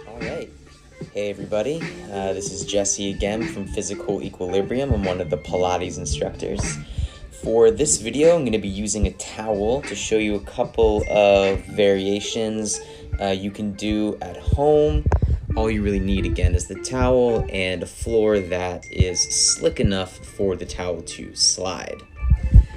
All right. Hey everybody, this is Jesse again from Physical Equilibrium. I'm one of the Pilates instructors. For this video, I'm going to be using a towel to show you a couple of variations you can do at home. All you really need again is the towel and a floor that is slick enough for the towel to slide.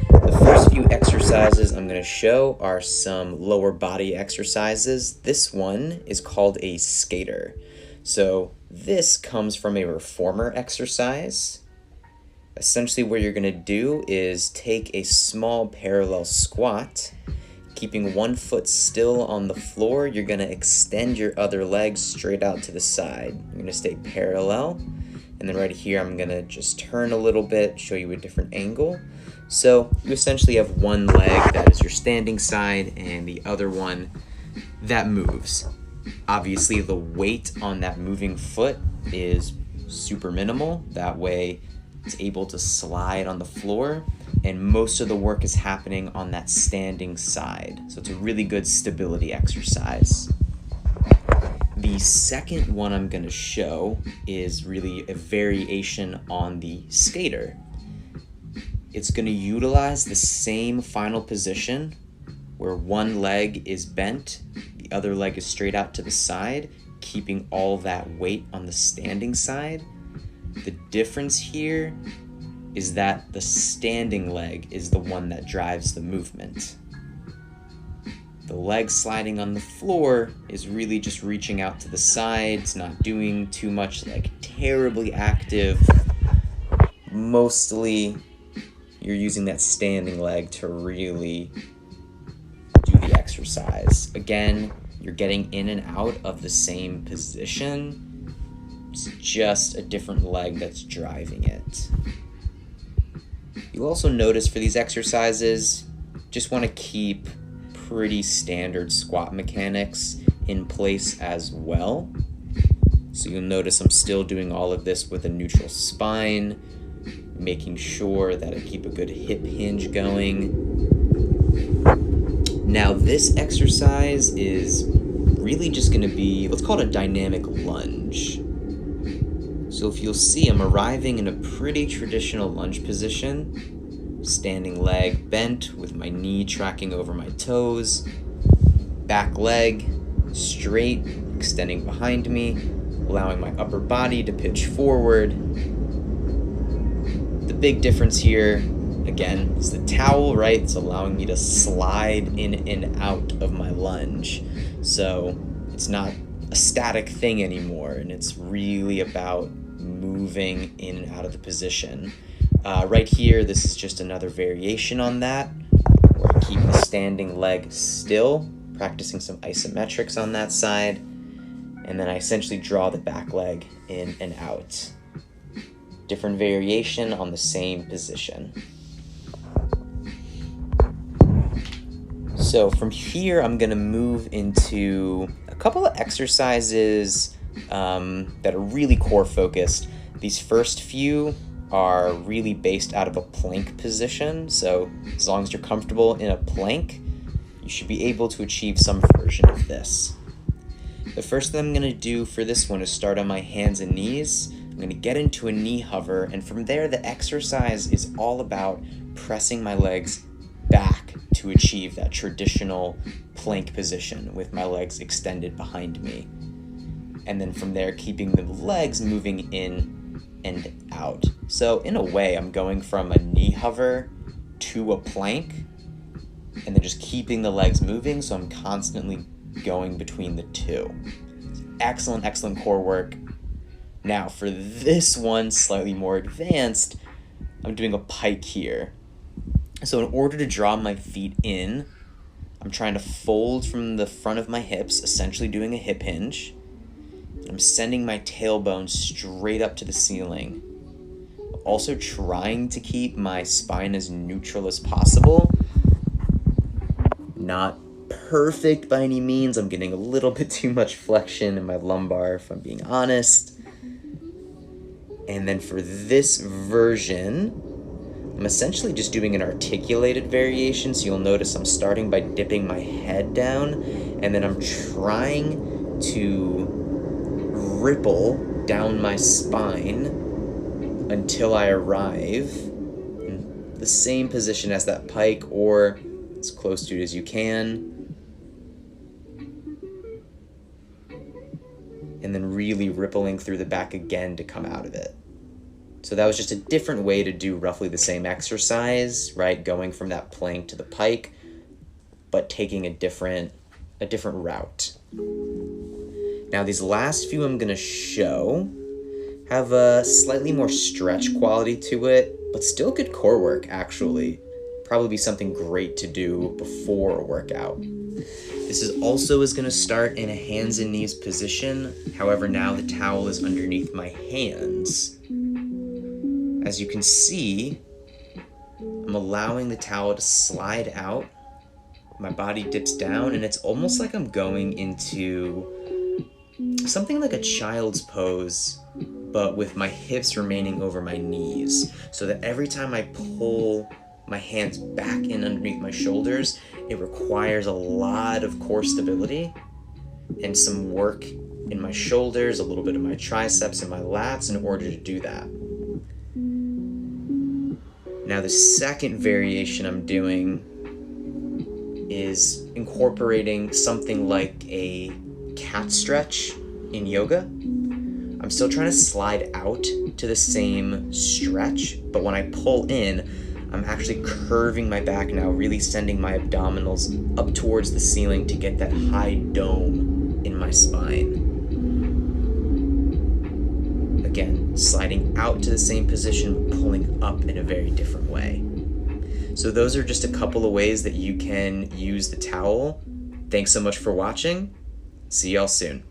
The first few exercises I'm going to show are some lower body exercises. This one is called a skater. So this comes from a reformer exercise. Essentially what you're going to do is take a small parallel squat. Keeping one foot still on the floor, you're going to extend your other leg straight out to the side. You're going to stay parallel. And then right here, I'm going to just turn a little bit, show you a different angle. So you essentially have one leg that is your standing side and the other one that moves. Obviously, the weight on that moving foot is super minimal. That way, it's able to slide on the floor, and most of the work is happening on that standing side. So it's a really good stability exercise. The second one I'm going to show is really a variation on the skater. It's going to utilize the same final position where one leg is bent, the other leg is straight out to the side, keeping all that weight on the standing side. The difference here is that the standing leg is the one that drives the movement. The leg sliding on the floor is really just reaching out to the side. It's not doing too much, like terribly active. Mostly you're using that standing leg to really do the exercise. Again, you're getting in and out of the same position. It's just a different leg that's driving it. You'll also notice for these exercises, just want to keep pretty standard squat mechanics in place as well. So you'll notice I'm still doing all of this with a neutral spine, making sure that I keep a good hip hinge going. Now this exercise is really just going to be, let's call it a dynamic lunge. So if you'll see, I'm arriving in a pretty traditional lunge position. Standing leg bent with my knee tracking over my toes. Back leg straight, extending behind me, allowing my upper body to pitch forward. The big difference here, again, is the towel, right? It's allowing me to slide in and out of my lunge. So it's not a static thing anymore, and it's really about moving in and out of the position. Right here, this is just another variation on that, where I keep the standing leg still, practicing some isometrics on that side, and then I essentially draw the back leg in and out. Different variation on the same position. So from here, I'm going to move into a couple of exercises that are really core focused. These first few are really based out of a plank position. So as long as you're comfortable in a plank, you should be able to achieve some version of this. The first thing I'm going to do for this one is start on my hands and knees. I'm going to get into a knee hover, and from there the exercise is all about pressing my legs back to achieve that traditional plank position with my legs extended behind me. And then from there, keeping the legs moving in and out. So in a way, I'm going from a knee hover to a plank, and then just keeping the legs moving, so I'm constantly going between the two. Excellent, excellent core work. Now for this one, slightly more advanced, I'm doing a pike here. So in order to draw my feet in, I'm trying to fold from the front of my hips, essentially doing a hip hinge. I'm sending my tailbone straight up to the ceiling. Also trying to keep my spine as neutral as possible. Not perfect by any means. I'm getting a little bit too much flexion in my lumbar, if I'm being honest. And then for this version, I'm essentially just doing an articulated variation. So you'll notice I'm starting by dipping my head down, and then I'm trying to ripple down my spine until I arrive in the same position as that pike, or as close to it as you can. And then really rippling through the back again to come out of it. So that was just a different way to do roughly the same exercise, right? Going from that plank to the pike, but taking a different route. Now these last few I'm gonna show have a slightly more stretch quality to it, but still good core work actually. Probably be something great to do before a workout. This is gonna start in a hands and knees position. However, now the towel is underneath my hands. As you can see, I'm allowing the towel to slide out. My body dips down, and it's almost like I'm going into something like a child's pose, but with my hips remaining over my knees, so that every time I pull my hands back in underneath my shoulders, it requires a lot of core stability and some work in my shoulders, a little bit of my triceps and my lats in order to do that. Now the second variation I'm doing is incorporating something like a cat stretch in yoga. I'm still trying to slide out to the same stretch, but when I pull in, I'm actually curving my back now, really sending my abdominals up towards the ceiling to get that high dome in my spine. Again, sliding out to the same position, pulling up in a very different way. So those are just a couple of ways that you can use the towel. Thanks so much for watching. See y'all soon.